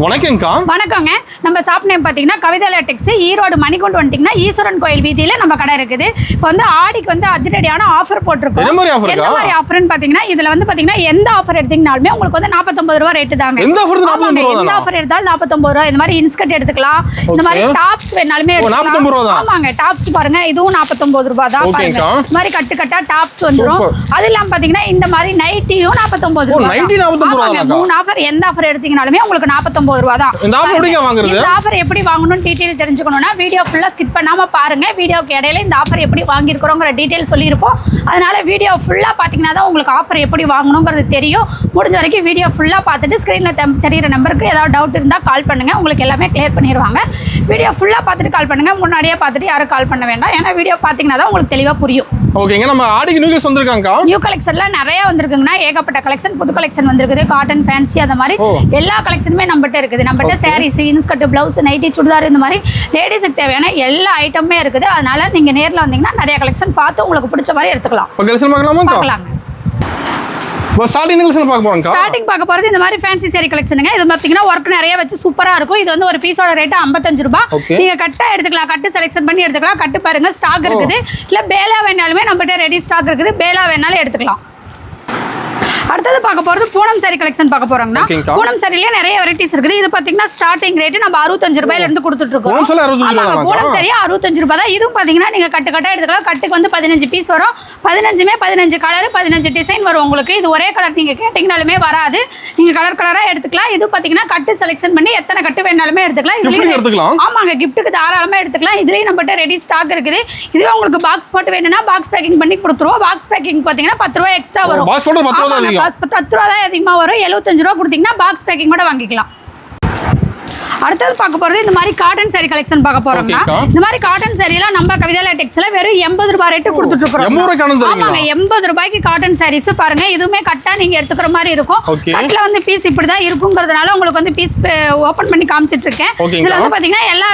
வணக்கம்க்கா. வணக்கங்க. நம்ம ஷாப் நேம் பார்த்தீங்கன்னா கவிதா லேட்டெக்ஸ், ஈரோடு மணிகொண்டு வந்துட்டீங்கன்னா ஈஸ்வரன் கோயில் வீதியில் நம்ம கடை இருக்குது. இப்போ வந்து ஆடிக்கு வந்து அதிரடியான ஆஃபர் போட்டிருக்கோம். என்ன மாதிரி ஆஃபர்னு பார்த்தீங்கன்னா இதில் வந்து பார்த்தீங்கன்னா எந்த ஆஃபர் எடுத்தீங்கனாலுமே உங்களுக்கு வந்து 49 ரூபா ரேட்டு தாங்க. எந்த ஆஃபர் எடுத்தாலும் 49 ரூபா. இந்த மாதிரி இன்ஸ்கர்ட் எடுத்துக்கலாம், இந்த மாதிரி டாப்ஸ் வேணாலுமே எடுத்துக்கலாம். ஆமாங்க, டாப்ஸ் பாருங்க, இதுவும் 49 ரூபா தான். இந்த மாதிரி கட்டு கட்டா டாப்ஸ் வந்துடும். அது இல்லாமல் பார்த்தீங்கன்னா இந்த மாதிரி நைட்டியும் 49 ரூபா. 3 ஆஃபர் எந்த ஆஃபர் எடுத்தீங்கனாலுமே உங்களுக்கு 49 ரூபா தான். இந்த ஆஃபர் எப்படி வாங்கணும்னு டீடைல் தெரிஞ்சுக்கணும்னா வீடியோ ஃபுல்லா ஸ்கிப் பண்ணாம பாருங்க. வீடியோக்கு இடையில இந்த ஆஃபர் எப்படி வாங்கியிருக்கிறோங்கிற டீடைல் சொல்லியிருப்போம். அதனால வீடியோ ஃபுல்லா பார்த்தீங்கன்னா தான் உங்களுக்கு ஆஃபர் எப்படி வாங்கணுங்கிறது தெரியும். முடிஞ்ச வரைக்கும் வீடியோ ஃபுல்லா பார்த்துட்டு ஸ்க்ரீனில் தெரியிற நம்பருக்கு ஏதாவது டவுட் இருந்தால் கால் பண்ணுங்க, உங்களுக்கு எல்லாமே கிளியர் பண்ணிடுவாங்க. வீடியோ ஃபுல்லா பார்த்துட்டு கால் பண்ணுங்க, முன்னாடியே பார்த்துட்டு யாரும் கால் பண்ண வேண்டாம். ஏன்னா வீடியோ பார்த்தீங்கன்னா தான் உங்களுக்கு தெளிவாக புரியும். ஓகேங்க. நம்ம ஆடிக்கு நியூ கலெக்ஷன் வந்திருக்காங்க. நியூ கலெக்ஷன்லாம் நிறைய வந்திருக்குங்கன்னா ஏகப்பட்ட கலெக்ஷன், புது கலெக்ஷன் வந்திருக்குது. காட்டன், ஃபேன்சி, அந்த மாதிரி எல்லா கலெக்ஷனுமே நம்மகிட்ட இருக்குது. நம்மகிட்ட saris, inskirt, blouse, nighty, churidar, இந்த மாதிரி லேடிஸுக்கு தேவையான எல்லா ஐட்டமுமே இருக்குது. அதனால நீங்க நேரில் வந்தீங்கன்னா நிறைய கலெக்ஷன் பார்த்து உங்களுக்கு பிடிச்ச மாதிரி எடுத்துக்கலாம். பார்க்கலாங்க. ஸ்டார்டிங் பார்க்க போறது இந்த மாதிரி ஃபேன்சி சாரி கலெக்ஷனுங்க. இது பாத்தீங்கன்னா ஒர்க் நிறைய வச்சு சூப்பரா இருக்கும். இது வந்து ஒரு பீஸோட ரேட் 55 ரூபாய். நீங்க கட்டா எடுத்துக்கலாம், கட்டு செலக்ஷன் பண்ணி எடுத்துக்கலாம். கட்டு பாருங்க, ஸ்டாக் இருக்குது. இல்ல பேலா வேணாலுமே நம்மகிட்ட ரெடி ஸ்டாக் இருக்குது, பேலா வேணாலும் எடுத்துக்கலாம். அடுத்தது பார்க்க போறது பூனம் சாரி கலெக்ஷன் பார்க்க போறோம்னா, பூனம் சாரியில நிறைய வெரைட்டிஸ் இருக்குது. இது பாத்தீங்கன்னா ஸ்டார்டிங் ரேட் நம்ம 65 ரூபாயில இருந்து கொடுத்துட்டு இருக்கோம். பூனம் சாரி 65 ரூபாய் தான். இதுவும் பாத்தீங்கன்னா நீங்க கட்டு கட்டா எடுத்துக்கலாம். கட்டுக்கு வந்து 15 பீஸ் வரும். 15 கலர், 15 டிசைன் வரும் உங்களுக்கு. இது ஒரே கலர் நீங்க கேட்டீங்கனாலுமே வராது. நீங்க கலர் கலரா எடுத்துக்கலாம். இது பாத்தீங்கன்னா கட்டு செலக்ஷன் பண்ணி எத்தனை கட்டு வேணாலுமே எடுத்துக்கலாம். ஆமாங்க, கிஃப்ட்டுக்கு தாராளமா எடுத்துக்கலாம். இதுலயும் நம்மகிட்ட ரெடி ஸ்டாக் இருக்குது. இதுவே உங்களுக்கு பாக்ஸ் போட்டு வேணும்னா பாக்ஸ் பேக்கிங் பண்ணி கொடுத்துருவோம். பாக்ஸ் பேக்கிங் பாத்தீங்கன்னா 10 ரூபாய் எக்ஸ்ட்ரா வரும். 10 ரூபா தான் அதிகமாக வரும். 75 ரூபா கொடுத்தீங்கன்னா பாக்ஸ் பேக்கிங் கூட வாங்கிக்கலாம். அடுத்தது பார்க்க போறது இந்த மாதிரி காட்டன் சாரி கலெக்ஷன் பார்க்க போறோம்னா, இந்த மாதிரி காட்டன் சாரியெல்லாம் நம்ம கவிதா லேட்டெக்ஸ்ல வெறும் 80 ரூபாய் ரேட்டு கொடுத்துட்டு இருக்கோம். ஆமாங்க, 80 ரூபாய்க்கு காட்டன் சாரீஸ் பாருங்க. இதுவுமே கட்டா நீங்க எடுத்துக்கிற மாதிரி இருக்கும். கட்ல வந்து பீஸ் இப்படிதான் இருக்குங்கிறதுனால உங்களுக்கு வந்து பீஸ் ஓபன் பண்ணி காமிச்சிட்டு இருக்கேன். இதுல வந்து பாத்தீங்கன்னா எல்லா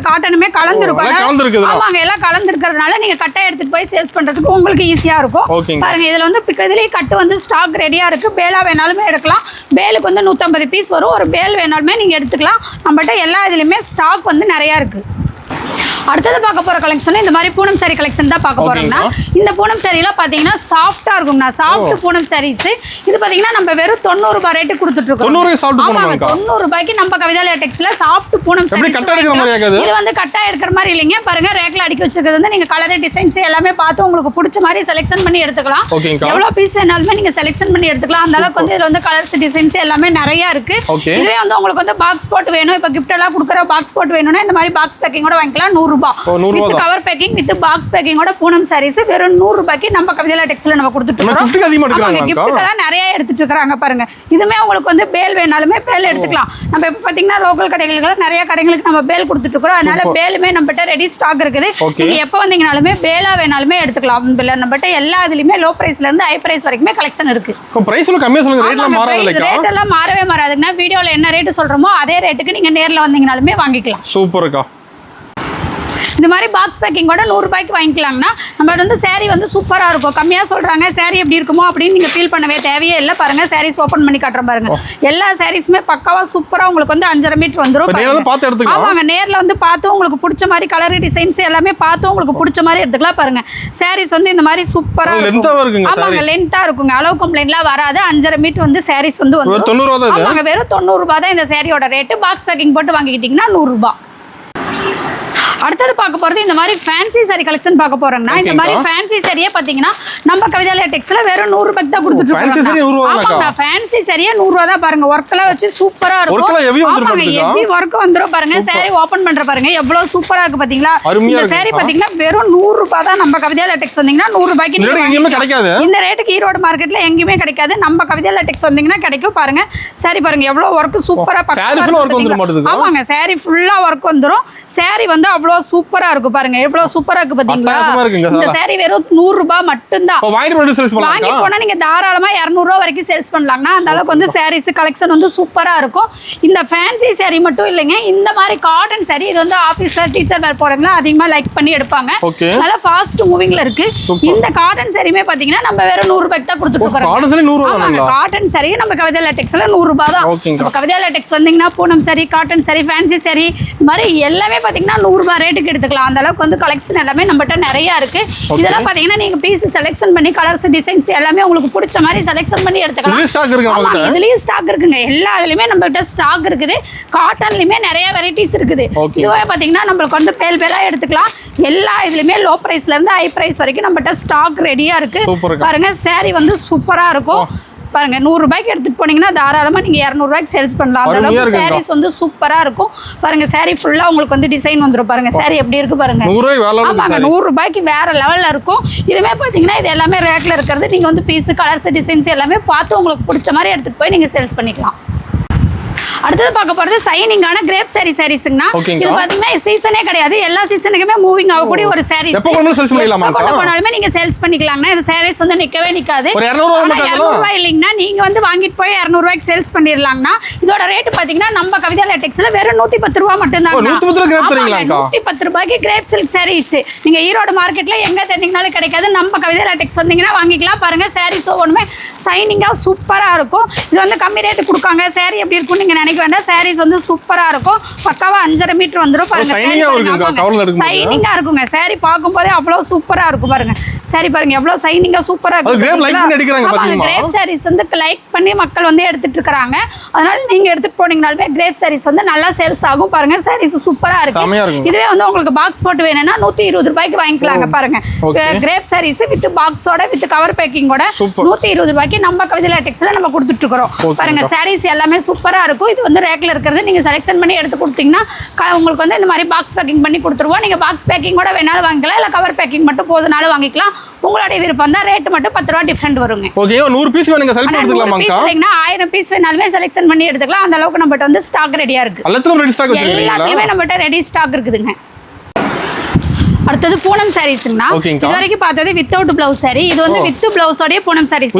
காட்டனுமே கலந்துருக்கும். ஆமாங்க, எல்லாம் கலந்துருக்கிறதுனால நீங்க கட்டா எடுத்துட்டு போய் சேல்ஸ் பண்றதுக்கு உங்களுக்கு ஈஸியா இருக்கும். பாருங்க, இதுல வந்து இதுலயே கட்டு வந்து ஸ்டாக் ரெடியா இருக்கு. பேலா வேணாலுமே எடுக்கலாம். பேலுக்கு வந்து 150 பீஸ் வரும். ஒரு பேல் வேணாலுமே நீங்க எடுத்துக்கலாம். நம்மகிட்ட எல்லா இதுலயுமே ஸ்டாக் வந்து நிறைய இருக்கு. அடுத்தது பார்க்க போற கலெக்ஷன் இந்த மாதிரி பூனம் சாரி கலெக்ஷன் தான் பார்க்க போறோம்னா, இந்த பூனம் சாரில பாத்தீங்கன்னா சாஃப்ட்டா இருக்கும்னா, சாஃப்ட் பூனம் சாரீஸ். இது பாத்தீங்கன்னா நம்ம வெறும் 90 ரூபாய் ரேட்டு கொடுத்துட்டு இருக்கோம். 90 ரூபாய்க்கு நம்ம கவிதா லேட்டெக்ஸ்ல சாஃப்ட் பூனம் சாரி. இது வந்து கட்டா எடுக்கிற மாதிரி இல்லைங்க. பாருங்க, ரேக்ல அடுக்கி வச்சிருக்கிறது வந்து நீங்க கலர், டிசைன்ஸ் எல்லாமே பார்த்து உங்களுக்கு பிடிச்ச மாதிரி செலக்ஷன் பண்ணி எடுத்துக்கலாம். எவ்வளவு பீஸ் வேணாலுமே நீங்க செலக்ஷன் பண்ணி எடுத்துக்கலாம். அந்த அளவுக்கு வந்து இதுல வந்து கலர்ஸ், டிசைன்ஸ் எல்லாமே நிறைய இருக்கு. இதுவே வந்து உங்களுக்கு வந்து பாக்ஸ் போட்டு வேணும், இப்ப கிஃப்ட் எல்லாம் கொடுக்குற பாக்ஸ் போட்டு வேணும்னா இந்த மாதிரி பாக்ஸ் பேக்கிங் கூட வாங்கிக்கலாம். 100 ரூபாய் with cover packing with box பேக்கிங்கோட பூனம் சாரீஸ் வெறும் 100 ரூபாய்க்கு நம்ம கவிதா லேட்டெக்ஸ்ல நம்ம கொடுத்துட்டு இருக்கோம். கிஃப்ட்டுக்கெல்லாம் நிறைய எடுத்துட்டு இருக்காங்க பாருங்க. இதுமே உங்களுக்கு வந்து பேல் வேணாலுமே பேல் எடுத்துக்கலாம். நம்ம இப்ப பாத்தீங்கன்னா லோக்கல் கடைகளுக்கு நிறைய கடைகளுக்கு நம்ம பேல் கொடுத்துட்டு இருக்கோம். அதனால பேலுமே நம்மகிட்ட ரெடி ஸ்டாக் இருக்குது. நீங்க எப்ப வந்தீங்கனாலுமே பேலா வேணாலுமே எடுத்துக்கலாம். நம்மகிட்ட எல்லா இதுலயுமே லோ பிரைஸ்ல இருந்து ஹை பிரைஸ் வரைக்குமே கலெக்ஷன் இருக்கு. ரேட் எல்லாம் மாறவே மாறாதுன்னா வீடியோல என்ன ரேட் சொல்றோமோ அதே ரேட்டுக்கு நீங்க நேர்ல வந்தீங்கனாலுமே வாங்கிக்கலாம். சூப்பர்க்கா. இந்த மாதிரி பாக்ஸ் பேக்கிங்கோட 100 ரூபாய்க்கு வாங்கிக்கலாம்னா நம்ம வந்து சாரீ வந்து சூப்பராக இருக்கும். கம்மியாக சொல்கிறாங்க, சாரீ எப்படி இருக்குமோ அப்படின்னு நீங்கள் ஃபீல் பண்ணவே தேவையே இல்லை. பாருங்கள், சாரீஸ் ஓப்பன் பண்ணி காட்டுறேன் பாருங்க. எல்லா சாரீஸுமே பக்காவாக சூப்பராக உங்களுக்கு வந்து 5.5 மீட்டர் வந்துடும். ஆமாங்க, நேரில் வந்து பார்த்து உங்களுக்கு பிடிச்ச மாதிரி கலர், டிசைன்ஸ் எல்லாமே பார்த்து உங்களுக்கு பிடிச்ச மாதிரி எடுத்துக்கலாம். பாருங்க, சாரீஸ் வந்து இந்த மாதிரி சூப்பராக இருக்கும். ஆமாங்க, லென்த்தாக இருக்குங்க. அளவு கம்ப்ளைண்ட்லாம் வராது. 5.5 மீட்டர் வந்து சாரீஸ் வந்து ஆமாங்க, வெறும் 90 ரூபாய் தான் இந்த சாரியோட ரேட்டு. பாக்ஸ் பேக்கிங் போட்டு வாங்கிக்கிட்டீங்கன்னா 100 ரூபாய். அடுத்தது பார்க்க போறது இந்த மாதிரி ஃபேன்சி சாரி கலெக்ஷன் பார்க்க போறோம்னா, இந்த மாதிரி ஃபேன்சி சாரியே பாத்தீங்கன்னா நம்ம கவிதா லேட்டெக்ஸ்ல வெறும் 100 ரூபாய்க்கு தான் கொடுத்துட்டு இருக்கோம். ஆமாங்க, ஃபேன்சி சாரியே 100 ரூபாய் தான். பாருங்க, ஒர்க் எல்லாம் வச்சு சூப்பரா இருக்கும். ஆமாங்க, ஹெவி ஒர்க் வந்துரும். பாருங்க, சாரி ஓபன் பண்ற பாருங்க எவ்வளவு சூப்பரா இருக்கு பாத்தீங்களா. இந்த சாரி பாத்தீங்கன்னா வெறும் 100 ரூபாய் தான். நம்ம கவிதா லேட்டெக்ஸ் வந்தீங்கன்னா 100 ரூபாய்க்கு இந்த ரேட்டுக்கு ஈரோடு மார்க்கெட்ல எங்கேயுமே கிடைக்காது. நம்ம கவிதா லேட்டெக்ஸ் வந்தீங்கன்னா கிடைக்கும். பாருங்க, சாரி பாருங்க எவ்வளவு ஒர்க் சூப்பரா. ஆமாங்க, சாரி ஃபுல்லா ஒர்க் வந்துரும். சாரி வந்து அவ்வளவு சூப்பரா இருக்கு. பாருங்க எவ்வளவு சூப்பரா இருக்கு பாத்தீங்களா. இந்த சாரி வெறும் 100 ரூபாய் மட்டும்தான். தான். வாங்கி போட்டு சேல்ஸ் பண்ணலாம். வாங்கி போனா நீங்க தாராளமா 200 ரூபாய் வரைக்கும் சேல்ஸ் பண்ணலாம்னா அந்த அளவுக்கு வந்து சாரீஸ் கலெக்ஷன் வந்து சூப்பரா இருக்கும். இந்த ஃபேன்சி saree மட்டும் இல்லைங்க, இந்த மாதிரி காட்டன் saree இது வந்து ஆபீஸ்ல டீச்சர் வேர் போறவங்க அதிகமா லைக் பண்ணி எடுப்பாங்க. நல்லா ஃபாஸ்ட் மூவிங்ல இருக்கு. இந்த காட்டன் சாரியுமே பாத்தீங்கன்னா நம்ம வேற 100 ரூபாய்க்கு தான் கொடுத்துட்டு இருக்கோம். காட்டன் saree 100 ரூபாய் தானா? காட்டன் saree நம்ம கவிதா லேட்டெக்ஸ்ல 100 ரூபாய் தான். நம்ம கவிதா லேட்டெக்ஸ் வந்தீங்கன்னா Poonam saree, cotton saree, fancy saree இந்த மாதிரி எல்லாமே பாத்தீங்கன்னா 100 ரூபாய் ரேட்டுக்கு எடுத்துக்கலாம். அந்த அளவுக்கு வந்து கலெக்ஷன் எல்லாமே நம்மகிட்ட நிறைய இருக்கு. இதெல்லாம் பாத்தீங்கன்னா நீங்க பீஸ் செலக்ஷன் பண்ணி கலர்ஸ் டிசைன்ஸ் எல்லாமே உங்களுக்கு பிடிச்ச மாதிரி செலக்ஷன் பண்ணி எடுத்துக்கலாம். இதுலயும் ஸ்டாக் இருக்குங்க. எல்லா இதுலயுமே நம்மகிட்ட ஸ்டாக் இருக்குது. காட்டன்லயுமே நிறைய வெரைட்டிஸ் இருக்குது. இதுவே பாத்தீங்கன்னா நம்மளுக்கு வந்து பேலா எடுத்துக்கலாம். எல்லா இதுலயுமே லோ பிரைஸ்ல இருந்து ஹை பிரைஸ் வரைக்கும் நம்மகிட்ட ஸ்டாக் ரெடியா இருக்கு. பாருங்க saree வந்து சூப்பரா இருக்கும். பாருங்க 100 ரூபாய்க்கு எடுத்துட்டு போனீங்கன்னா தாராளமா நீங்க 200 ரூபாய்க்கு சேல்ஸ் பண்ணலாம். அந்த அளவுக்கு sarees வந்து சூப்பரா இருக்கும். பாருங்க saree ஃபுல்லா உங்களுக்கு வந்து டிசைன் வந்துரும். பாருங்க saree எப்படி இருக்கு பாருங்க. 100 ரூபாய்க்கு வேற லெவல்ல இருக்கும். இதுவே பாத்தீங்கன்னா இது எல்லாமே ரேக்ல இருக்கிறது. நீங்க வந்து பீஸ் கலர்ஸ் டிசைன்ஸ் எல்லாமே பார்த்து உங்களுக்கு பிடிச்ச மாதிரி எடுத்துட்டு போய் நீங்க சேல்ஸ் பண்ணிக்கலாம். அடுத்து பார்க்க போறது சைனிங்கான கிரேப் சாரீஸ்ங்கனா இது பாத்தீங்கன்னா சீசனே கிடையாது. எல்லா சீசனுக்குமே மூவிங் ஆகக்கூடிய ஒரு சாரீஸ். எப்போ கொண்டு சேல்ஸ் பண்ணிடலாமா? எப்போ கொண்டாலுமே நீங்க சேல்ஸ் பண்ணிக்கலாம்னா இந்த சாரீஸ் வந்து நிக்கவே நிக்காது. ஒரு 200 ரூபாய் இல்லைங்கன்னா நீங்க வந்து வாங்கிட்டு போய் 200 ரூபாய்க்கு சேல்ஸ் பண்ணிடலாம்னா இதோட ரேட் பாத்தீங்கன்னா நம்ம கவிதா லேட்டெக்ஸ்ல வெறும் 110 ரூபாய் மட்டும் தான். 110 ரூபாய்க்கு கிரேப் சில்க் சாரீஸ் நீங்க ஈரோடு மார்க்கெட்ல எங்க தேடிங்கனாலும் கிடைக்காது. நம்ம கவிதா லேட்டெக்ஸ் வந்தீங்கன்னா வாங்கிக்கலாம். பாருங்க சாரீஸ் ஒவ்வொன்றுமே சைனிங்கா சூப்பரா இருக்கும். இது வந்து கம்மி ரேட்டு கொடுக்காங்க. சாரீ எப்படி இருக்கும் நீங்க நினைக்க வேண்டாம். சாரீஸ் வந்து சூப்பரா இருக்கும். பக்காவா 5.5 மீட்டர் வந்துரும். பாருங்க சைனிங்கா இருக்குங்க. சாரீ பார்க்கும்போதே அவ்வளவு சூப்பரா இருக்கும். பாருங்க சாரீ பாருங்க எவ்வளவு சைனிங்கா சூப்பரா இருக்கு. கிரேப் சாரீஸ் வந்து லைக் பண்ணி மக்கள் வந்து எடுத்துட்டு இருக்காங்க. அதனால நீங்க எடுத்துட்டு போனீங்கனாலுமே கிரேப் சாரீஸ் வந்து நல்லா சேல்ஸ் ஆகும். பாருங்க சாரீஸ் சூப்பரா இருக்கு. இதுவே வந்து உங்களுக்கு பாக்ஸ் போட்டு வேணும்னா 120 ரூபாய்க்கு வாங்கிக்கலாங்க. பாருங்க கிரேப் சாரீஸ் வித் பாக்ஸோட வித் கவர் பேக்கிங்கோட 120 ரூபாய்க்கு நம்ம கவிதா லேட்டெக்ஸ்ல நம்ம கொடுத்துட்டு இருக்கோம். பாருங்க சாரீஸ் எல்லாமே சூப்பரா இருக்கும். இது வந்து ரேக்ல இருக்கிறது. நீங்க செலக்ஷன் பண்ணி எடுத்து கொடுத்தீங்கன்னா உங்களுக்கு வந்து இந்த மாதிரி பாக்ஸ் பேக்கிங் பண்ணி கொடுத்துருவோம். நீங்க பாக்ஸ் பேக்கிங்கோட வேணாலும் வாங்கிக்கலாம், இல்ல கவர் பேக்கிங் மட்டும் போதுனாலும் வாங்கிக்கலாம். உங்களுடைய விருப்பம் தான். ரேட் மட்டும் 10 ரூபாய் டிஃபரெண்ட் வருங்க. ஓகே 100 பீஸ் வேணுங்க செலக்ட் எடுத்துக்கலாமா? 1000 பீஸ் வேணாலுமே செலக்ஷன் பண்ணி எடுத்துக்கலாம். அந்த அளவுக்கு நம்மட்ட வந்து ஸ்டாக் ரெடியா இருக்கு. எல்லாத்தையுமே நம்மட்ட ரெடி ஸ்டாக் இருக்குதுங்க. அடுத்தது பூனம் சாரீஸ்ங்கனா இது வரைக்கும் பார்த்தது வித்தவுட் பிளவுஸ் சாரி. இது வந்து வித் பிளவுஸோட பூனம் சாரீஸ்.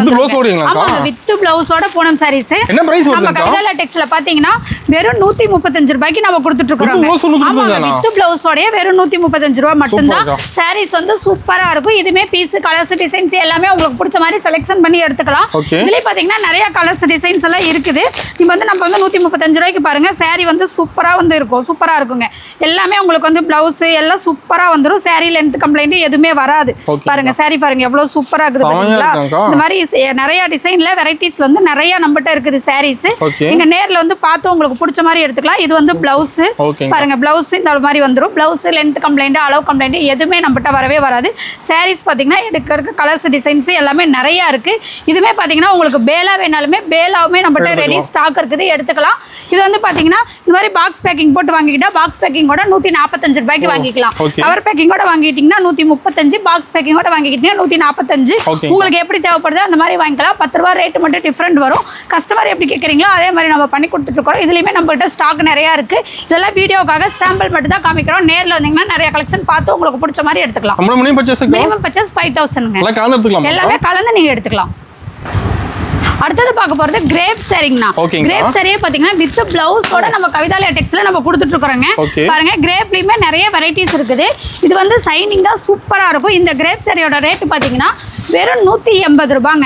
ஆமா வித் பிளவுஸோட பூனம் சாரீஸ். என்ன பிரைஸ் நம்ம கவிதா லேட்டெக்ஸ்ல பாத்தீங்கன்னா வெறும் 135 ரூபாய்க்கு நம்ம கொடுத்துட்டு இருக்கோம். ஆமா வித் பிளவுஸோட வெறும் 135 ரூபாய் மட்டும் தான். சாரீஸ் வந்து சூப்பரா இருக்கும். இதுமே பீஸ் கலர்ஸ் டிசைன்ஸ் எல்லாமே உங்களுக்கு பிடிச்ச மாதிரி செலக்ஷன் பண்ணி எடுத்துக்கலாம். இதுலயே பாத்தீங்கன்னா நிறைய கலர்ஸ் டிசைன்ஸ் எல்லாம் இருக்குது. இப்போ வந்து நம்ம வந்து 135 ரூபாய்க்கு பாருங்க சாரி வந்து சூப்பரா வந்து இருக்கும். சூப்பரா இருக்குங்க. எல்லாமே உங்களுக்கு வந்து பிளவுஸ் எல்லாம் சூப்பரா வந்துரும். சாரி லென்த் கம்ப்ளைண்ட் எதுவுமே வராது. பாருங்க சாரி பாருங்க எவ்வளவு சூப்பரா இருக்குது பாத்தீங்களா? இந்த மாதிரி நிறைய டிசைன்ல வெரைட்டிஸ்ல வந்து நிறைய நம்மகிட்ட இருக்குது சாரீஸ். நீங்க நேர்ல வந்து பார்த்து உங்களுக்கு பிடிச்ச மாதிரி எடுத்துக்கலாம். இது வந்து பிளவுஸ். பாருங்க பிளவுஸ் இந்த மாதிரி வந்துரும். பிளவுஸ் லென்த் கம்ப்ளைண்ட் அளவு கம்ப்ளைண்ட் எதுவுமே நம்மகிட்ட வரவே வராது. சாரீஸ் பாத்தீங்கன்னா எடுக்க கலர்ஸ் டிசைன்ஸ் எல்லாமே நிறைய இருக்கு. இதுமே பாத்தீங்கன்னா உங்களுக்கு பேலா வேணாலுமே பேலாவுமே நம்மகிட்ட ரெடி ஸ்டாக் இருக்குது, எடுத்துக்கலாம். இது வந்து பாத்தீங்கன்னா இந்த மாதிரி பாக்ஸ் பேக்கிங் போட்டு வாங்கிக்கிட்டா பாக்ஸ் பேக்கிங்கோட 145 ரூபாய்க்கு வாங்கிக்கலாம். கவர் பேக்கிங்கோட வாங்கிட்டீங்கன்னா 135, பாக்ஸ் பேக்கிங்கோட வாங்கிட்டீங்கன்னா 145. உங்களுக்கு எப்படி தேவைப்படுதோ அந்த மாதிரி வாங்கிக்கலாம். 10 ரூபாய் ரேட் மட்டும் டிஃபரெண்ட் வரும். கஸ்டமர் எப்படி கேட்குறீங்களோ அதே மாதிரி நம்ம பண்ணி கொடுத்துட்டு இருக்கோம். இதுலயுமே நம்மகிட்ட ஸ்டாக் நிறைய இருக்கு. இதெல்லாம் வீடியோக்காக சாம்பிள் மட்டும் தான் காமிக்கிறோம். நேர்ல வந்தீங்கன்னா நிறைய கலெக்ஷன் பார்த்து உங்களுக்கு பிடிச்ச மாதிரி எடுத்துக்கலாம். Minimum purchase 5000. எல்லாமே கலந்து நீங்க எடுத்துக்கலாம். அடுத்தது பார்க்க போறது கிரேப் சாரிங்கனா. கிரேப் சாரியே பாத்தீங்கன்னா வித் பிளவுஸோட நம்ம கவிதா லேட்டெக்ஸ்ல நம்ம கொடுத்துட்டு இருக்கோங்க. பாருங்க கிரேப்லயுமே நிறைய வெரைட்டிஸ் இருக்குது. இது வந்து சைனிங்கா சூப்பரா இருக்கும். இந்த கிரேப் சாரியோட ரேட் பாத்தீங்கன்னா வெறும் 180 ரூபாங்க.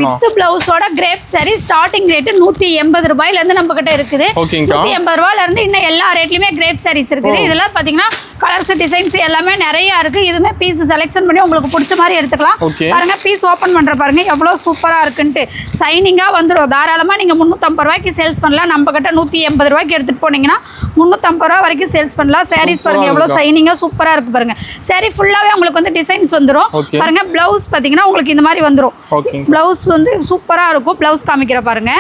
வித் பிளவுஸோட கிரேப் சாரி ஸ்டார்டிங் ரேட் 180 ரூபாயில இருந்து நம்ம கிட்ட இருக்குது. 180 ரூபாயில இருந்து இன்னும் எல்லா ரேட்லயுமே கிரேப் சாரீஸ் இருக்குது. இதெல்லாம் பாத்தீங்கன்னா கலர்ஸ் டிசைன்ஸ் எல்லாமே நிறைய இருக்கு. இதுமே பீஸ் செலக்ஷன் பண்ணி உங்களுக்கு பிடிச்ச மாதிரி எடுத்துக்கலாம். பாருங்க பீஸ் ஓபன் பண்ற பாருங்க எவ்வளவு சூப்பரா இருக்குன்ட்டு. சைனிங்கா வந்துரும். தாராளமா நீங்க 350 ரூபாய்க்கு சேல்ஸ் பண்ணலாம். நம்ம கிட்ட 180 ரூபாய்க்கு எடுத்துட்டு போனீங்கன்னா 350 ரூபாய் வரைக்கும் சேல்ஸ் பண்ணலாம். சாரீஸ் பாருங்க எவ்வளவு சைனிங்கா சூப்பரா இருக்கு. பாருங்க சாரி ஃபுல்லாவே உங்களுக்கு வந்து டிசைன்ஸ் வந்துரும். பாருங்க பிளவுஸ் பாத்தீங்கன்னா உங்களுக்கு இந்த மாதிரி வந்துரும். பிளவுஸ் வந்து சூப்பரா இருக்கும். பிளவுஸ் காமிக்கிற பாருங்க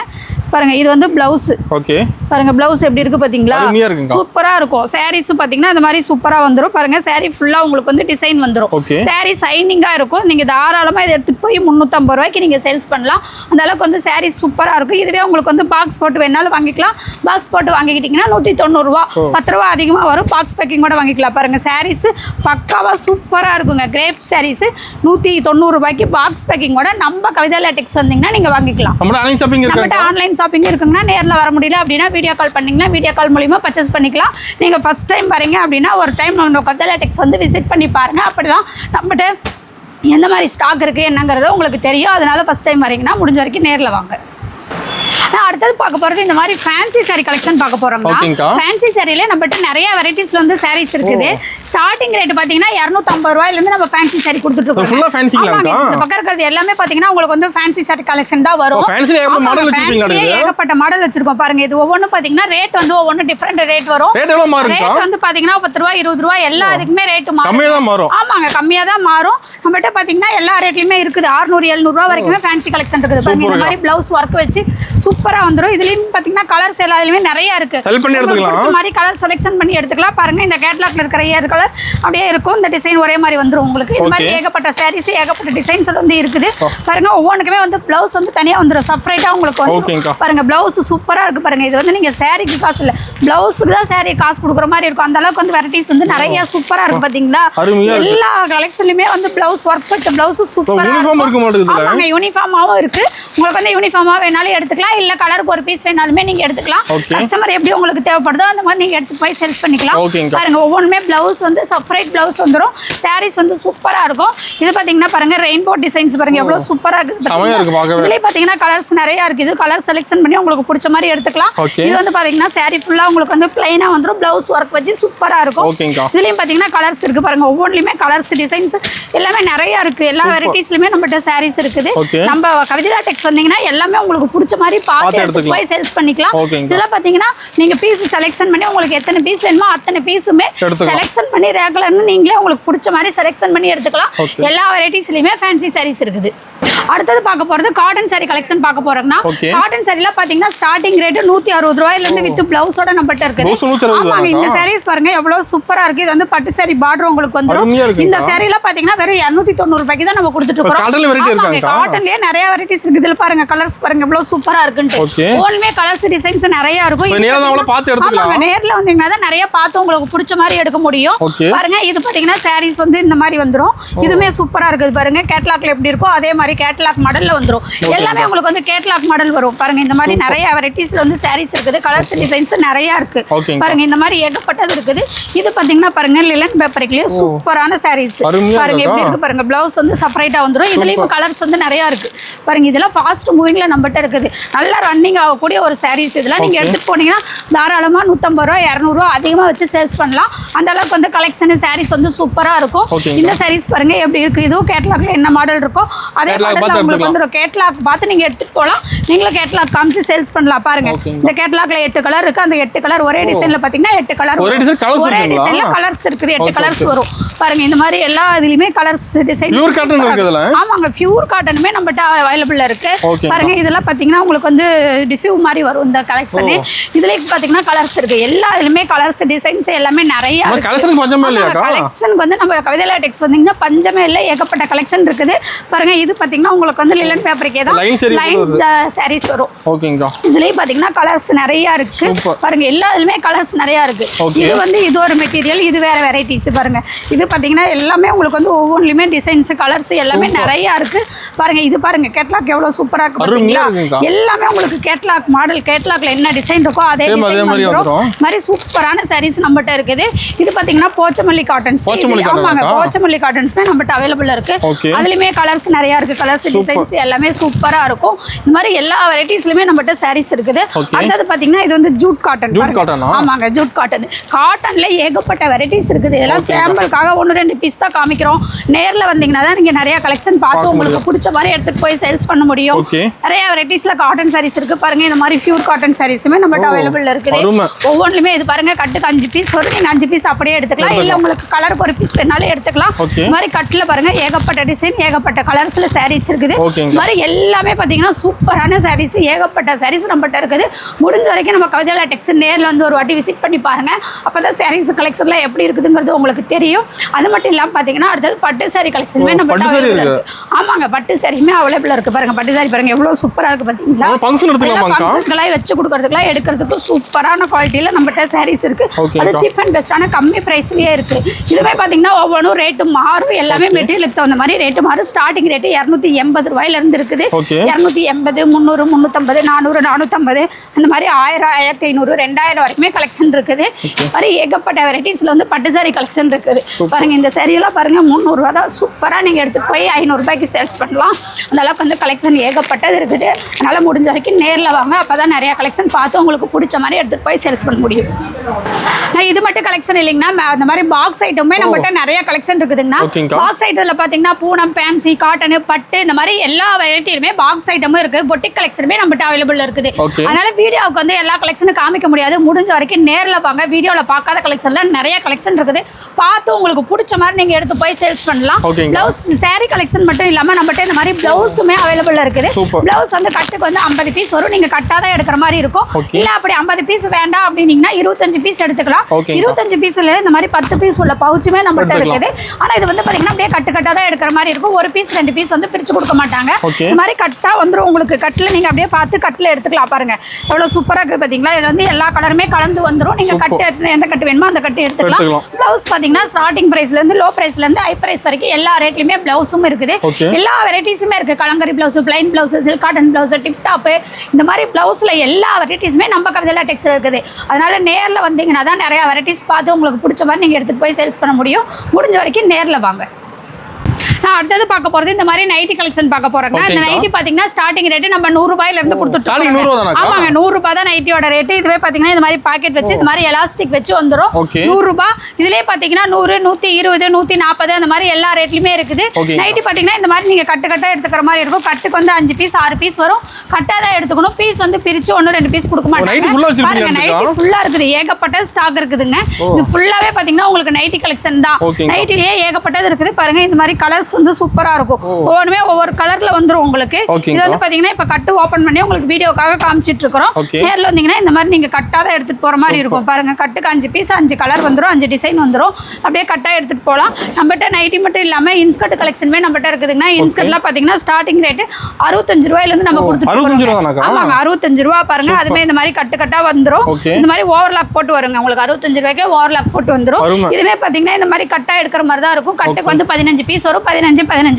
பாருங்க இது வந்து பிளவுஸ். ஓகே பாருங்க பிளவுஸ் எப்படி இருக்கு பாத்தீங்களா? அருமையா இருக்குங்க. சூப்பரா இருக்கும். சாரீஸ் பாத்தீங்கன்னா இந்த மாதிரி சூப்பரா வந்துரும். பாருங்க சாரி ஃபுல்லா உங்களுக்கு வந்து டிசைன் வந்துரும். சாரி சைனிங்கா இருக்கும். நீங்க தாராளமா இதை எடுத்துட்டு போய் 350 ரூபாய்க்கு நீங்க சேல்ஸ் பண்ணலாம். அந்த அளவுக்கு வந்து சாரி சூப்பரா இருக்கும். இதுவே உங்களுக்கு வந்து பாக்ஸ் போட்டு வேணாலும் வாங்கிக்கலாம். பாக்ஸ் போட்டு வாங்கிக்கிட்டீங்கன்னா 190 ரூபா, 10 ரூபா அதிகமா வரும். பாக்ஸ் பேக்கிங் கூட வாங்கிக்கலாம். பாருங்க சாரீஸ் பக்காவா சூப்பரா இருக்குங்க. கிரேப் சாரீஸ் 190 ரூபாய்க்கு பாக்ஸ் பேக்கிங் கூட நம்ம கவிதா லேட்டெக்ஸ் வந்தீங்கன்னா நீங்க வாங்கிக்கலாம். நம்மகிட்ட ஆன்லைன் ஷாப்பிங் இருக்குங்கன்னா நேர்ல வர முடியல அப்படின்னா வீடியோ கால் பண்ணீங்கன்னா வீடியோ கால் மூலியமா பர்ச்சேஸ் பண்ணிக்கலாம். நீங்க ஃபர்ஸ்ட் டைம் வரீங்க அப்படின்னா ஒரு டைம் நம்ம கவிதா லேட்டெக்ஸ் வந்து விசிட் பண்ணி பாருங்க. அப்படிதான் நம்மகிட்ட எந்த மாதிரி ஸ்டாக் இருக்கு என்னங்கிறது உங்களுக்கு தெரியும். அதனால ஃபர்ஸ்ட் டைம் வரீங்கன்னா முடிஞ்ச வரைக்கும் நேர்ல வாங்க. அடுத்தது பார்க்க போறது இந்த மாதிரி ஃபேன்சி சாரி கலெக்ஷன் பார்க்க போறோம்னா, ஃபேன்சி சாரியில நம்மகிட்ட நிறைய வெரைட்டிஸ்ல வந்து சாரீஸ் இருக்குது. ஸ்டார்டிங் ரேட் பாத்தீங்கன்னா 250 ரூபாயில இருந்து நம்ம ஃபேன்சி சாரி கொடுத்துட்டு இருக்கோம். ஃபுல்லா ஃபேன்சிங்களா? இந்த பக்கம் இருக்கிறது எல்லாமே பாத்தீங்கன்னா உங்களுக்கு வந்து ஃபேன்சி சாரி கலெக்ஷன் தான் வரும். ஃபேன்சில எவ்வளவு மாடல் வச்சிருக்கீங்க? ஏகப்பட்ட மாடல் வச்சிருக்கோம். பாருங்க இது ஒவ்வொன்றும் பாத்தீங்கன்னா ரேட் வந்து ஒவ்வொன்றும் டிஃபரெண்ட் ரேட் வரும். ரேட் எவ்வளவு மாறும்? ரேட் வந்து பாத்தீங்கன்னா 10 ரூபாய் 20 ரூபாய் எல்லா இதுக்குமே ரேட் மாறும். கம்மியா தான் மாறும். ஆமாங்க கம்மியா தான் மாறும். நம்மகிட்ட பாத்தீங்கன்னா எல்லா ரேட்லயுமே இருக்குது. 600 700 ரூபாய் வரைக்குமே ஃபேன்சி கலெக்ஷன் இருக்குது. பாருங்க இந்த மாதிரி பிளவுஸ் ஒர்க் வச்சு சூப்பரா வந்துரும். இதுலயும் பாத்தீங்கன்னா கலர்ஸ் எல்லாத்துலயுமே நிறைய இருக்கு. செலக்ட் பண்ணி எடுத்துக்கலாம். இந்த மாதிரி கலர் செலக்ஷன் பண்ணி எடுத்துக்கலாம். பாருங்க இந்த கேட்டலாக்ல இருக்கிற ஏர் கலர் அப்படியே இருக்கும். இந்த டிசைன் ஒரே மாதிரி வந்துரும் உங்களுக்கு. இந்த மாதிரி ஏகப்பட்ட சாரீஸ் ஏகப்பட்ட டிசைன்ஸ் வந்து இருக்குது. பாருங்க ஒவ்வொன்றுக்குமே வந்து பிளவுஸ் வந்து தனியா வந்துரும். செப்பரேட்டா உங்களுக்கு வந்து பாருங்க பிளவுஸ் சூப்பரா இருக்கு. பாருங்க இது வந்து நீங்க சாரிக்கு காசு இல்ல, பிளவுஸ்க்கு தான் சாரி காசு கொடுக்குற மாதிரி இருக்கும். அந்த அளவுக்கு வந்து வெரைட்டிஸ் வந்து நிறைய சூப்பரா இருக்கு பாத்தீங்களா? எல்லா கலெக்ஷன்லயுமே வந்து பிளவுஸ் ஒர்க் வச்ச பிளவுஸ் சூப்பரா இருக்கு. யூனிஃபார்மாவும் இருக்கு. உங்களுக்கு வந்து யூனிஃபார்மா வேணாலும் எடுத்துக்கலாம், இல்ல கலருக்கு ஒரு பீஸ் வேணாலுமே நீங்க எடுத்துக்கலாம். கஸ்டமர் எப்படி உங்களுக்கு தேவைப்படுதோ அந்த மாதிரி நீங்க எடுத்து போய் சேல்ஸ் பண்ணிக்கலாம். பாருங்க ஒவ்வொன்றுமே பிளவுஸ் வந்து செப்பரேட் பிளவுஸ் வந்துரும். சாரீஸ் வந்து சூப்பரா இருக்கும். இது பாத்தீங்கன்னா பாருங்க ரெயின்போ டிசைன்ஸ் பாருங்க எவ்வளவு சூப்பரா இருக்கு. இதுலயே பாத்தீங்கன்னா கலர்ஸ் நிறைய இருக்கு. இது கலர் செலக்ஷன் பண்ணி உங்களுக்கு பிடிச்ச மாதிரி எடுத்துக்கலாம். இது வந்து பாத்தீங்கன்னா சாரி ஃபுல்லா உங்களுக்கு வந்து பிளைனா வந்துரும். பிளவுஸ் ஒர்க் வச்சு சூப்பரா இருக்கும். இதுலயும் பாத்தீங்கன்னா கலர்ஸ் இருக்கு. பாருங்க ஒவ்வொன்றுலயுமே கலர்ஸ் டிசைன்ஸ் எல்லாமே நிறைய இருக்கு. எல்லா வெரைட்டிஸ்லயுமே நம்மகிட்ட சாரீஸ் இருக்குது. நம்ம கவிதா லேட்டெக்ஸ் வந்தீங்கன்னா எல்லாமே உங்களுக்கு பிடிச்ச மாதிரி பார்த்து எடுத்து போய் சேல்ஸ் பண்ணிக்கலாம். இதெல்லாம் பாத்தீங்கன்னா நீங்க பீஸ் செலக்ஷன் பண்ணி உங்களுக்கு எத்தனை பீஸ் வேணுமோ அத்தனை பீஸுமே செலக்ஷன் பண்ணி ரெகுலர்னு நீங்களே உங்களுக்கு பிடிச்ச மாதிரி செலக்ஷன் பண்ணி எடுத்துக்கலாம். எல்லா வெரைட்டிஸ்லயுமே ஃபேன்சி சாரீஸ் இருக்குது. அடுத்தது பார்க்க போறது காட்டன் சாரி கலெக்ஷன் பார்க்க போறோம்னா, காட்டன் சாரில பாத்தீங்கன்னா ஸ்டார்டிங் ரேட் 160 ரூபாயில இருந்து வித் பிளவுஸோட நம்மட்ட இருக்குது. ஆமாங்க இந்த சாரீஸ் பாருங்க எவ்வளவு சூப்பரா இருக்கு. இது வந்து பட்டு சாரி பார்டர் உங்களுக்கு வந்துரும். இந்த சாரில பாத்தீங்கன்னா வெறும் 290 ரூபாய்க்கு தான் நம்ம கொடுத்துட்டு இருக்கோம். காட்டன்லயே நிறைய வெரைட்டிஸ் இருக்கு. இதுல பாருங்க கலர்ஸ் பாருங்க எவ்வளவு சூப்பரா இருக்குன்னு. ஓன்மே கலர்ஸ் டிசைன்ஸ் நிறைய இருக்கும். ஆமாங்க நேர்ல வந்தீங்கன்னா தான் நிறைய பார்த்து உங்களுக்கு பிடிச்ச மாதிரி எடுக்க முடியும். பாருங்க இது பாத்தீங்கன்னா சாரீஸ் வந்து இந்த மாதிரி வந்துரும். இதுமே சூப்பரா இருக்குது. பாருங்க கேட்லாக்ல எப்படி இருக்கோ அதே மாதிரி கேட்லாக் மாடல்ல வந்துரும். எல்லாமே உங்களுக்கு வந்து கேட்லாக் மாடல் வரும். பாருங்க இந்த மாதிரி நிறைய வெரைட்டிஸ்ல வந்து சாரீஸ் இருக்குது. கலர்ஸ் டிசைன்ஸ் நிறைய இருக்கு. பாருங்க இந்த மாதிரி ஏகப்பட்டது இருக்குது. இது பாத்தீங்கன்னா பாருங்க லிலன் ஃபேப்ரிக்லயே சூப்பரான சாரீஸ். பாருங்க எப்படி இருக்கு பாருங்க. பிளவுஸ் வந்து செப்பரேட்டா வந்துரும். இதுலயும் கலர்ஸ் வந்து நிறைய இருக்கு. பாருங்க இதெல்லாம் ஃபாஸ்ட் மூவிங்ல நம்மகிட்ட இருக்குது. நல்லா ரன்னிங் ஆகக்கூடிய ஒரு சாரீஸ். இதெல்லாம் நீங்க எடுத்துட்டு போனீங்கன்னா தாராளமா 150 ரூபாய் 200 ரூபாய் அதிகமா வச்சு சேல்ஸ் பண்ணலாம். அந்த அளவுக்கு வந்து கலெக்ஷன் சாரீஸ் வந்து சூப்பரா இருக்கும். இந்த சாரீஸ் பாருங்க எப்படி இருக்கு. இதுவும் கேட்லாக்ல என்ன மாடல் இருக்கோ அதே மாடல்ல உங்களுக்கு வந்து கேட்லாக் பார்த்து நீங்க எடுத்துட்டு போலாம். நீங்களும் கேட்லாக் காமிச்சு சேல்ஸ் பண்ணலாம். பாருங்க இந்த கேட்லாக்ல 8 கலர் இருக்கு. அந்த 8 கலர் ஒரே டிசைன்ல பாத்தீங்கன்னா 8 கலர் ஒரே டிசைன்ல கலர்ஸ் இருக்குது. 8 கலர்ஸ் வரும். பாருங்க இந்த மாதிரி எல்லா இதுலயுமே கலர்ஸ் டிசைன் பியூர் காட்டன் இருக்குதுல. ஆமாங்க பியூர் காட்டனுமே நம்மட்ட அவைலபிள் இருக்கு. பாருங்க இதெல்லாம் பாத்தீங்கன்னா உங்களுக்கு வந்து டிசைவ் மாதிரி வரும் இந்த கலெக்ஷன். இதுலயே பாத்தீங்கன்னா கலர்ஸ் இருக்கு. எல்லா இதுலயுமே கலர்ஸ் டிசைன்ஸ் எல்லாமே நிறைய இருக்கு. கலெக்ஷனுக்கு பஞ்சமே இல்லையா? கலெக்ஷனுக்கு வந்து நம்ம கவிதா லேட்டெக்ஸ் வந்தீங்கன்னா பஞ்சமே இல்ல. ஏகப்பட்ட கலெக்ஷன் இருக்குது. பாருங்க இது பாத்தீங்கன்னா உங்களுக்கு வந்து லிலன் ஃபேப்ரிக்கே தான் லைன்ஸ் சாரீஸ் வரும். ஓகேங்க. இதுலயே பாத்தீங்கன்னா கலர்ஸ் நிறைய இருக்கு. பாருங்க எல்லா இதுலயுமே கலர்ஸ் நிறைய இருக்கு. இது வந்து இது ஒரு மெட்டீரியல், இது வேற வெரைட்டிஸ். பாருங்க இது பாத்தீங்கன்னா எல்லாமே உங்களுக்கு வந்து ஒவ்வொன்றுலயுமே டிசைன்ஸ் கலர்ஸ் எல்லாமே நிறைய இருக்கு. பாருங்க இது பாருங்க கேட்லாக் எவ்வளவு சூப்பரா இருக்கு பாத்தீங்களா? எல்லாமே உங்களுக்கு கேட்லாக் மாடல். கேட்லாக்ல என்ன டிசைன் இருக்கோ அதே மாதிரி சூப்பரான சாரீஸ் நம்மகிட்ட இருக்குது. இது பாத்தீங்கன்னா போச்சமல்லி காட்டன்ஸ். ஆமாங்க போச்சமல்லி காட்டன்ஸ்மே நம்மகிட்ட அவைலபிள் இருக்கு. அதுலயுமே கலர்ஸ் நிறைய இருக்கு. கலர்ஸ் டிசைன்ஸ் எல்லாமே சூப்பரா இருக்கும். இந்த மாதிரி எல்லா வெரைட்டிஸ்லயுமே நம்மகிட்ட சாரீஸ் இருக்குது. அடுத்தது பாத்தீங்கன்னா இது வந்து ஜூட் காட்டன். ஆமாங்க ஜூட் காட்டன். காட்டன்ல ஏகப்பட்ட வெரைட்டிஸ் இருக்குது. இதெல்லாம் சாம்பிளுக்காக 1-2 பீஸ் தான் காமிக்கிறோம். நேர்ல வந்தீங்கன்னா தான் நீங்க நிறைய கலெக்ஷன் பார்த்து உங்களுக்கு பிடிச்ச பிடிச்ச மாதிரி எடுத்துட்டு போய் சேல்ஸ் பண்ண முடியும். நிறைய வெரைட்டிஸ்ல காட்டன் சாரீஸ் இருக்கு பாருங்க. இந்த மாதிரி பியூர் காட்டன் சாரீஸுமே நம்மகிட்ட அவைலபிள் இருக்குது. ஒவ்வொன்றுமே இது பாருங்க கட்டுக்கு 5 பீஸ் வரும். நீங்க 5 பீஸ் அப்படியே எடுத்துக்கலாம், இல்ல உங்களுக்கு கலருக்கு ஒரு பீஸ் வேணாலும் எடுத்துக்கலாம். இந்த மாதிரி கட்டுல பாருங்க ஏகப்பட்ட டிசைன், ஏகப்பட்ட கலர்ஸ்ல சாரீஸ் இருக்குது. இந்த மாதிரி எல்லாமே பாத்தீங்கன்னா சூப்பரான சாரீஸ், ஏகப்பட்ட சாரீஸ் நம்மகிட்ட இருக்குது. முடிஞ்ச வரைக்கும் நம்ம கவிதா லேட்டெக்ஸ் நேர்ல வந்து ஒரு வாட்டி விசிட் பண்ணி பாருங்க. அப்பதான் சாரீஸ் கலெக்ஷன்ல எப்படி இருக்குதுங்கிறது உங்களுக்கு தெரியும். அது மட்டும் இல்லாம பாத்தீங்கன்னா அடுத்தது பட்டு சாரி கலெக்ஷனுமே நம்ம ஆமாங்க பட்டு சாரியுமே அவைலபிள் இருக்கு பாருங்க. பட்டு சாரி பாருங்க எவ்வளவு சூப்பரா இருக்கு பாத்தீங்களா. ஃபங்க்ஷன்ஸ்க்குலாம் வச்சு கொடுக்கறதுக்குலாம் எடுக்கிறதுக்கு சூப்பரான குவாலிட்டியில நம்மகிட்ட சாரீஸ் இருக்கு. அது சீப் அண்ட் பெஸ்டான கம்மி பிரைஸ்லயே இருக்கு. இதுவே பாத்தீங்கன்னா ஒவ்வொன்றும் ரேட்டு மாறும். எல்லாமே மெட்டீரியலுக்கு தகுந்த மாதிரி ரேட்டு மாறும். ஸ்டார்டிங் ரேட்டு 280 ரூபாயில இருந்து இருக்குது. 280, 300, 350, 400, 450 அந்த மாதிரி 1000, 1500, 2000 வரைக்குமே கலெக்ஷன் இருக்குது. மாதிரி ஏகப்பட்ட வெரைட்டிஸ்ல வந்து பட்டு சாரி கலெக்ஷன் இருக்குது பாருங்க. இந்த சாரியெல்லாம் பாருங்க 300 ரூபா தான். சூப்பரா நீங்க எடுத்துட்டு போய் 500 ரூபாய்க்கு சேல்ஸ் பண்ணலாம். அந்த அளவுக்கு வந்து கலெக்ஷன் ஏகப்பட்டது இருக்குது. அதனால முடிஞ்ச வரைக்கும் நேர்ல வாங்க. அப்பதான் நிறைய கலெக்ஷன் பார்த்து உங்களுக்கு பிடிச்ச மாதிரி எடுத்துட்டு போய் சேல்ஸ் பண்ண முடியும். நான் இது மட்டும் கலெக்ஷன் இல்லைங்கன்னா அந்த மாதிரி பாக்ஸ் ஐட்டமே நம்மகிட்ட நிறைய கலெக்ஷன் இருக்குதுங்கண்ணா. பாக்ஸ் ஐட்டத்துல பாத்தீங்கன்னா பூனம், ஃபேன்சி, காட்டன், பட்டு இந்த மாதிரி எல்லா வெரைட்டியுமே பாக்ஸ் ஐட்டமும் இருக்கு. பொட்டிக் கலெக்ஷனுமே நம்மகிட்ட அவைலபிள் இருக்குது. அதனால வீடியோவுக்கு வந்து எல்லா கலெக்ஷனும் காமிக்க முடியாது. முடிஞ்ச வரைக்கும் நேர்ல வாங்க. வீடியோல பார்க்காத கலெக்ஷன்ல நிறைய கலெக்ஷன் இருக்குது. பார்த்து உங்களுக்கு பிடிச்ச மாதிரி நீங்க எடுத்து போய் சேல்ஸ் பண்ணலாம். பிளவுஸ் சாரி கலெக்ஷன் மட்டும் இல்லாம நம்மகிட்ட இந்த மாதிரி பிளவுஸுமே அவைலபிள் இருக்குது. பிளவுஸ் வந்து கட்டுக்கு வந்து 50 பீஸ் வரும். நீங்க கட்டாதான் எடுக்கிற மாதிரி இருக்கும். இல்ல அப்படி 50 பீஸ் வேண்டாம் அப்படின்னீங்கன்னா 25 பீஸ் எடுத்துக்கலாம். 25 பீஸ்ல இந்த மாதிரி 10 பீஸ் உள்ள பவுச்சுமே நம்மகிட்ட இருக்குது. ஆனா இது வந்து பாத்தீங்கன்னா அப்படியே கட்டு கட்டா தான் எடுக்கிற மாதிரி இருக்கும். ஒரு பீஸ் 2 பீஸ் வந்து பிரிச்சு கொடுக்க மாட்டாங்க. இந்த மாதிரி கட்டா வந்துரும் உங்களுக்கு. கட்டுல நீங்க அப்படியே பார்த்து கட்டுல எடுத்துக்கலாம் பாருங்க. எவ்வளவு சூப்பரா இருக்கு பாத்தீங்களா. இதுல வந்து எல்லா கலருமே கலந்து வந்துரும். நீங்க கட்டு எந்த கட்டு வேணுமோ அந்த கட்டு எடுத்துக்கலாம். பிளவுஸ் பாத்தீங்கன்னா ஸ்டார்டிங் பிரைஸ்ல இருந்து லோ பிரைஸ்ல இருந்து ஹை பிரைஸ் வரைக்கும் எல்லா ரேட்லயுமே பிளவுஸும் இருக்குது. எல்லா வெரைட்டிஸுமே இருக்கு. Kalamkari blouse, plain blouse, silk cotton blouse, tip top, இந்த மாதிரி பிளவுஸ்ல எல்லா வெரைட்டிஸுமே நம்ம கவிதா லேட்டெக்ஸ்ல இருக்குது. அதனால நேர்ல வந்தீங்கன்னா தான் நிறைய வெரைட்டிஸ் பார்த்து உங்களுக்கு பிடிச்ச மாதிரி நீங்க எடுத்துட்டு போய் சேல்ஸ் பண்ண முடியும். முடிஞ்ச வரைக்கும் நேர்ல வாங்க. நான் அடுத்தது பார்க்க போறது இந்த மாதிரி நைட்டி கலெக்ஷன் பார்க்க போறேங்க. இந்த நைட்டி பாத்தீங்கன்னா ஸ்டார்டிங் ரேட் நம்ம 100 ரூபாயில இருந்து கொடுத்துட்டு இருக்கோம். ஆமாங்க 100 ரூபாய் தான் நைட்டியோட ரேட். இதுவே பாத்தீங்கன்னா இந்த மாதிரி பாக்கெட் வச்சு இந்த மாதிரி எலாஸ்டிக் வச்சு வந்துரும் 100 ரூபாய். இதுலயே பாத்தீங்கன்னா 100, 120, 140 அந்த மாதிரி எல்லா ரேட்லயுமே இருக்குது. நைட்டி பாத்தீங்கன்னா இந்த மாதிரி நீங்க கட்டு கட்டா எடுத்துக்கிற மாதிரி இருக்கும். கட்டுக்கு வந்து 5 பீஸ் 6 பீஸ் வரும். கட்டா தான் எடுத்துக்கணும். பீஸ் வந்து பிரிச்சு 1-2 பீஸ் கொடுக்க மாட்டாங்க. பாருங்க நைட்டி ஃபுல்லா இருக்குது. ஏகப்பட்ட ஸ்டாக் இருக்குதுங்க. இது ஃபுல்லாவே பாத்தீங்கன்னா உங்களுக்கு நைட்டி கலெக்ஷன் தான். நைட்டிலேயே ஏகப்பட்டது இருக்குது பாருங்க. இந்த மாதிரி கலர்ஸ் வந்து சூப்பரா இருக்கும். ஒவ்வொருமே ஒவ்வொரு கலர்ல வந்துரும் உங்களுக்கு. இது வந்து பாத்தீங்கன்னா இப்ப கட்டு ஓபன் பண்ணி உங்களுக்கு வீடியோக்காக காமிச்சிட்டு இருக்கோம். நேர்ல வந்தீங்கன்னா இந்த மாதிரி நீங்க கட்டாதான் எடுத்துட்டு போற மாதிரி இருக்கும் பாருங்க. கட்டுக்கு 5 பீஸ் 5 கலர் வந்துரும், 5 டிசைன் வந்துரும். அப்படியே கட்டா எடுத்துட்டு போலாம். நம்மகிட்ட நைட்டி மட்டும் இல்லாம இன்ஸ்கர்ட் கலெக்ஷனுமே நம்மகிட்ட இருக்குதுங்கன்னா. இன்ஸ்கர்ட்லாம் பாத்தீங்கன்னா ஸ்டார்டிங் ரேட் 65 ரூபாயில இருந்து நம்ம கொடுத்துட்டு இருக்கோம். ஆமாங்க 65 ரூபாய் பாருங்க. அதுமே இந்த மாதிரி கட்டு கட்டா வந்துரும். இந்த மாதிரி ஓவர்லாக் போட்டு வருங்க உங்களுக்கு. 65 ரூபாய்க்கு ஓவர்லாக் போட்டு வந்துரும். இதுமே பாத்தீங்கன்னா இந்த மாதிரி கட்டா எடுக்கிற மாதிரி தான் இருக்கும். கட்டுக்கு வந்து 15 பீஸ் வரும். 15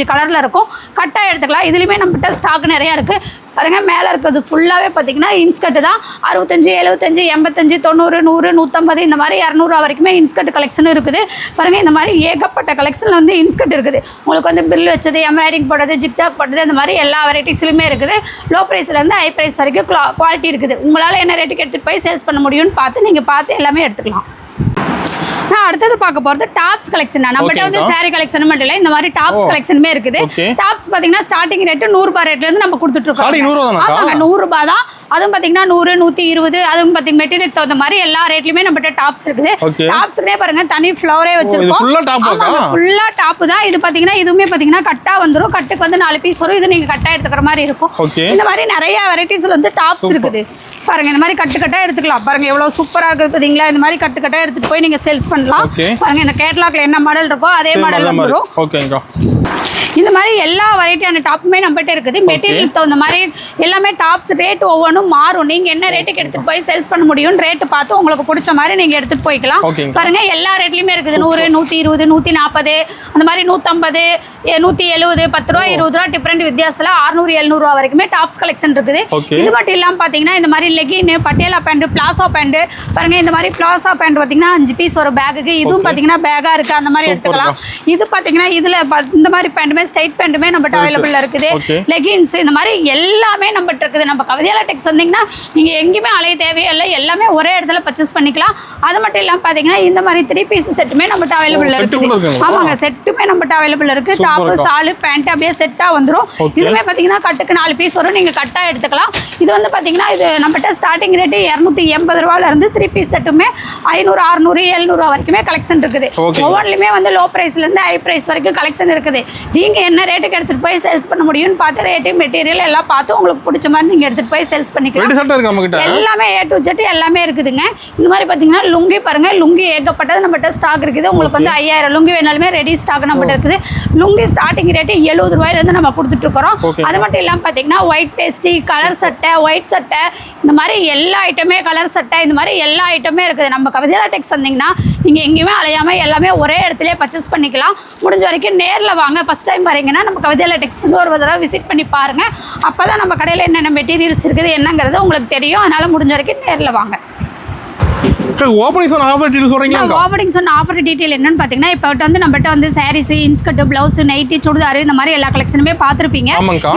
கலர்ல இருக்கும். கட்டா எடுத்துக்கலாம். இதுலயுமே நம்மகிட்ட ஸ்டாக் நிறைய இருக்கு பாருங்க. மேல இருக்கிறது ஃபுல்லாவே பாத்தீங்கன்னா இன்ஸ்கர்ட் தான். 65, 75, 85, 90, 100, 150 இந்த மாதிரி 200 ரூபா வரைக்குமே இன்ஸ்கர்ட் கலெக்ஷன் இருக்குது பாருங்க. இந்த மாதிரி ஏகப்பட்ட கலெக்ஷன்ல வந்து இன்ஸ்கர்ட் இருக்குது. உங்களுக்கு வந்து பில் வச்சது, எம்ப்ராய்டிங் போட்டது, ஜிக்ஜாக் போட்டது, இந்த மாதிரி எல்லா வெரைட்டிஸ்லுமே இருக்குது. லோ பிரைஸ்ல இருந்து ஹை பிரைஸ் வரைக்கும் குவாலிட்டி இருக்குது. உங்களால என்ன ரேட்டுக்கு எடுத்துட்டு போய் சேல்ஸ் பண்ண முடியும்னு பார்த்து நீங்க பார்த்து எல்லாமே எடுத்துக்கலாம். நான் அடுத்தது பார்க்க போறது டாப்ஸ் கலெக்ஷன். நம்மகிட்ட வந்து சாரி கலெக்ஷன் மட்டும் இல்ல, இந்த மாதிரி டாப்ஸ் கலெக்ஷனுமே இருக்குது. டாப்ஸ் பாத்தீங்கன்னா ஸ்டார்டிங் ரேட் 100 ரூபாய் ரேட்ல இருந்து நம்ம கொடுத்துட்டு இருக்கோம். ஆமாங்க 100 ரூபாய் தான். அதுவும் பாத்தீங்கன்னா 100, 120 அதுவும் பாத்தீங்கன்னா மெட்டீரியல் தகுந்த மாதிரி எல்லா ரேட்லயுமே நம்மகிட்ட டாப்ஸ் இருக்குது. டாப்ஸ்க்குனே பாருங்க தனி ஃப்ளவரே வச்சிருக்கோம். ஃபுல்லா டாப் தான். இது பாத்தீங்கன்னா இதுவுமே பாத்தீங்கன்னா கட்டா வந்துரும். கட்டுக்கு வந்து 4 பீஸ் வரும். இது நீங்க கட்டா எடுத்துக்கிற மாதிரி இருக்கும். இந்த மாதிரி நிறைய வெரைட்டிஸ்ல வந்து டாப்ஸ் இருக்குது பாருங்க. இந்த மாதிரி கட்டு கட்டா எடுத்துக்கலாம் பாருங்க. எவ்வளவு சூப்பரா இருக்கு பாத்தீங்களா. இந்த மாதிரி கட்டு கட்டா எடுத்துட்டு போய் நீங்க சேல்ஸ் பண்ணலாம் பாருங்க. இந்த கேட்டலாக்ல என்ன மாடல் இருக்கோ அதே மாடல் வந்துரும். இந்த மாதிரி எல்லா வெரைட்டியான டாப்புமே நம்மகிட்ட இருக்குது. மெட்டீரியல் தகுந்த மாதிரி எல்லாமே டாப்ஸ் ரேட் ஒவ்வொன்றும் மாறும். நீங்க என்ன ரேட்டுக்கு எடுத்துட்டு போய் சேல்ஸ் பண்ண முடியும் ரேட் பார்த்து உங்களுக்கு பிடிச்ச மாதிரி நீங்க எடுத்துட்டு போய்க்கலாம் பாருங்க. எல்லா ரேட்லயுமே இருக்குது. 100, 120, 140 அந்த மாதிரி 150, 170, 10 ரூபா 20 ரூபா டிஃபரெண்ட் வித்தியாசத்துல 600, 700 ரூபா வரைக்குமே டாப்ஸ் கலெக்ஷன் இருக்குது. இது மட்டும் இல்லாம பாத்தீங்கன்னா இந்த மாதிரி legging, Patiala pant, palazzo pant பாருங்க. இந்த மாதிரி பிளாசோ பேண்ட் பாத்தீங்கன்னா 5 பீஸ் ஒரு பேக்குக்கு. இதுவும் பாத்தீங்கன்னா பேக்கா இருக்கு. அந்த மாதிரி எடுத்துக்கலாம். இது பாத்தீங்கன்னா இதுல இந்த மாதிரி பேண்ட் பேண்ட்டுமே ஸ்ட்ரைட் பேண்ட்டுமே நம்மகிட்ட அவைலபிள் இருக்குது. லெகின்ஸ் இந்த மாதிரி எல்லாமே நம்மகிட்ட இருக்குது. நம்ம கவிதை எலக்ட்ரிக்ஸ் வந்தீங்கன்னா நீங்க எங்கேயுமே அலைய தேவையில்லை, எல்லாமே ஒரே இடத்துல பர்ச்சேஸ் பண்ணிக்கலாம். அது மட்டும் இல்லாம பாத்தீங்கன்னா இந்த மாதிரி 3 பீஸ் செட்டுமே நம்மகிட்ட அவைலபிள் இருக்குது. ஆமாங்க, செட்டுமே நம்மகிட்ட அவைலபிள் இருக்கு. டாப் சாலு பேண்ட் அப்படியே செட்டா வந்துரும். இதுமே பாத்தீங்கன்னா கட்டுக்கு 4 பீஸ் வரும், நீங்க கட்டா எடுத்துக்கலாம். இது வந்து பாத்தீங்கன்னா இது நம்மகிட்ட ஸ்டார்டிங் ரேட் 280 ரூபாயில இருந்து 3 பீஸ் செட்டுமே 500 600 700 வரைக்குமே கலெக்ஷன் இருக்குது. ஒவ்வொன்றுலயுமே வந்து லோ பிரைஸ்ல இருந்து ஹை பிரைஸ் வரைக்கும் கலெக்ஷன் இருக்குது. நீங்க என்ன ரேட்டுக்கு எடுத்துட்டு போய் சேல்ஸ் பண்ண முடியும்னு பார்த்து ரேட்டு மெட்டீரியல் எல்லாம் பார்த்து உங்களுக்கு பிடிச்ச மாதிரி நீங்க எடுத்துட்டு போய் சேல்ஸ் பண்ணிக்கலாம். எல்லாமே A to Z எல்லாமே இருக்குதுங்க. இது மாதிரி பாத்தீங்கன்னா லுங்கி பாருங்க, லுங்கி ஏகப்பட்டது நம்மகிட்ட ஸ்டாக் இருக்குது. உங்களுக்கு வந்து 5000 லுங்கி வேணாலுமே ரெடி ஸ்டாக் நம்மகிட்ட இருக்குது. லுங்கி ஸ்டார்டிங் ரேட் 70 ரூபாயில இருந்து நம்ம கொடுத்துட்டு இருக்கிறோம். அது மட்டும் இல்லாம பாத்தீங்கன்னா ஒயிட் பேஸ்டி, கலர் சட்டை, ஒயிட் சட்டை, இந்த மாதிரி எல்லா ஐட்டமே, கலர் சட்டை, இந்த மாதிரி எல்லா ஐட்டமே இருக்குது. நம்ம கவிதை டெக்ஸ் வந்தீங்கன்னா நீங்க எங்கேயுமே அலையாம எல்லாமே ஒரே இடத்துல பர்ச்சேஸ் பண்ணிக்கலாம். முடிஞ்ச வரைக்கும் நேர்ல வாங்க. ஃபர்ஸ்ட் டைம் வரீங்கன்னா நம்ம கவிதை டெக்ஸ் வந்து ஒரு தடவை விசிட் பண்ணி பாருங்க. அப்பதான் நம்ம கடையில என்னென்ன மெட்டீரியல்ஸ் இருக்குது என்னங்கிறது உங்களுக்கு தெரியும். அதனால முடிஞ்ச வரைக்கும் நேர்ல வாங்க. ஓப்பனிங் சொன்ன ஆஃபர் டீடைல் சொல்றீங்களா? ஓப்பனிங் சொன்ன ஆஃபர் டீடைல் என்னன்னு பாத்தீங்கன்னா இப்போ வந்து நம்மகிட்ட வந்து saris, inskirt, blouse, nighty, churidar இந்த மாதிரி எல்லா கலெக்ஷனுமே பார்த்துருப்பீங்க.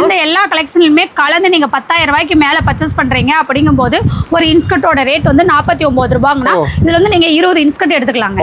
இந்த எல்லா கலெக்ஷனுமே கலந்து நீங்க 10,000 ரூபாய்க்கு மேல பர்ச்சேஸ் பண்றீங்க அப்படிங்கும்போது ஒரு இன்ஸ்கர்ட்டோட ரேட் வந்து 49 ரூபாய்னா இதுல வந்து நீங்க 20 இன்ஸ்கர்ட் எடுத்துக்கலாங்க.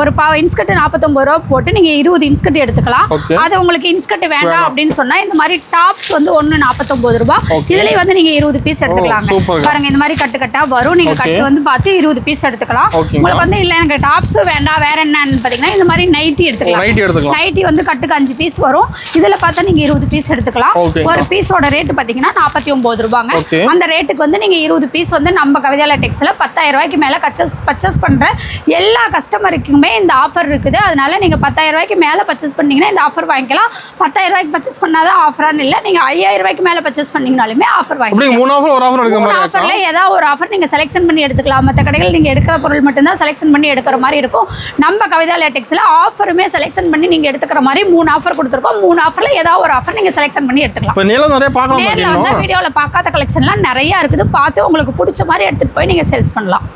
ஒரு இன்ஸ்கர்ட் 49 ரூபா போட்டு நீங்க 20 இன்ஸ்கர்ட் எடுத்துக்கலாம். அது உங்களுக்கு இன்ஸ்கர்ட் வேண்டாம் அப்படின்னு சொன்னா இந்த மாதிரி டாப்ஸ் வந்து 49 ரூபாய். இதுலயே வந்து நீங்க 20 பீஸ் எடுத்துக்கலாங்க. பாருங்க இந்த மாதிரி கட்டு கட்டா வரும். நீங்க கட்டு வந்து பார்த்து 20 பீஸ் எடுத்துக்கலாம். உங்களுக்கு வந்து இல்ல எனக்கு டாப்ஸ் வேண்டாம் வேற என்னன்னு பாத்தீங்கன்னா இந்த மாதிரி நைட்டி எடுத்துக்கலாம். நைட்டி வந்து கட்டுக்கு 5 பீஸ் வரும். இதுல பார்த்தா நீங்க 20 பீஸ் எடுத்துக்கலாம். ஒரு பீஸோட ரேட் பாத்தீங்கன்னா 49 ரூபாங்க. அந்த ரேட்டுக்கு வந்து நீங்க 20 பீஸ் வந்து நம்ம கவிதை டெக்ஸ்ல 10,000 ரூபாய்க்கு மேல பர்ச்சேஸ் பண்ற எல்லா கஸ்டமருக்குமே இந்த ஆஃபர் இருக்குது. அதனால நீங்க 10,000 ரூபாய்க்கு மேல பர்ச்சேஸ் பண்ணீங்கன்னா இந்த ஆஃபர் வாங்கிக்கலாம். 10,000 ரூபாய்க்கு பர்ச்சேஸ் பண்ணாதான் ஆஃபரான்னு இல்ல, நீங்க 5,000 ரூபாய்க்கு மேல பர்ச்சேஸ் பண்ணீங்கனாலுமே ஆஃபர் வாங்கிக்கலாம். ஆஃபர்ல ஏதாவது ஒரு ஆஃபர் நீங்க செலக்ஷன் பண்ணி எடுத்துக்கலாம். மற்ற கடைகள் நீங்க எடுக்கிற பொருள் மட்டும்தான் செலக்ஷன் பண்ணி எடுக்கிற மாதிரி இருக்கும். நம்ம கவிதா லேட்டெக்ஸ்ல ஆஃபருமே செலக்ஷன் பண்ணி நீங்க எடுத்துக்கிற மாதிரி 3 ஆஃபர் கொடுத்துருக்கோம். 3 ஆஃபர்ல ஏதாவது ஒரு ஆஃபர் நீங்க செலக்ஷன் பண்ணி எடுத்துக்கலாம். நேர்ல வந்து வீடியோல பார்க்காத கலெக்ஷன்லாம் நிறைய இருக்குது. பார்த்து உங்களுக்கு பிடிச்ச மாதிரி எடுத்துட்டு போய் நீங்க சேல்ஸ் பண்ணலாம்.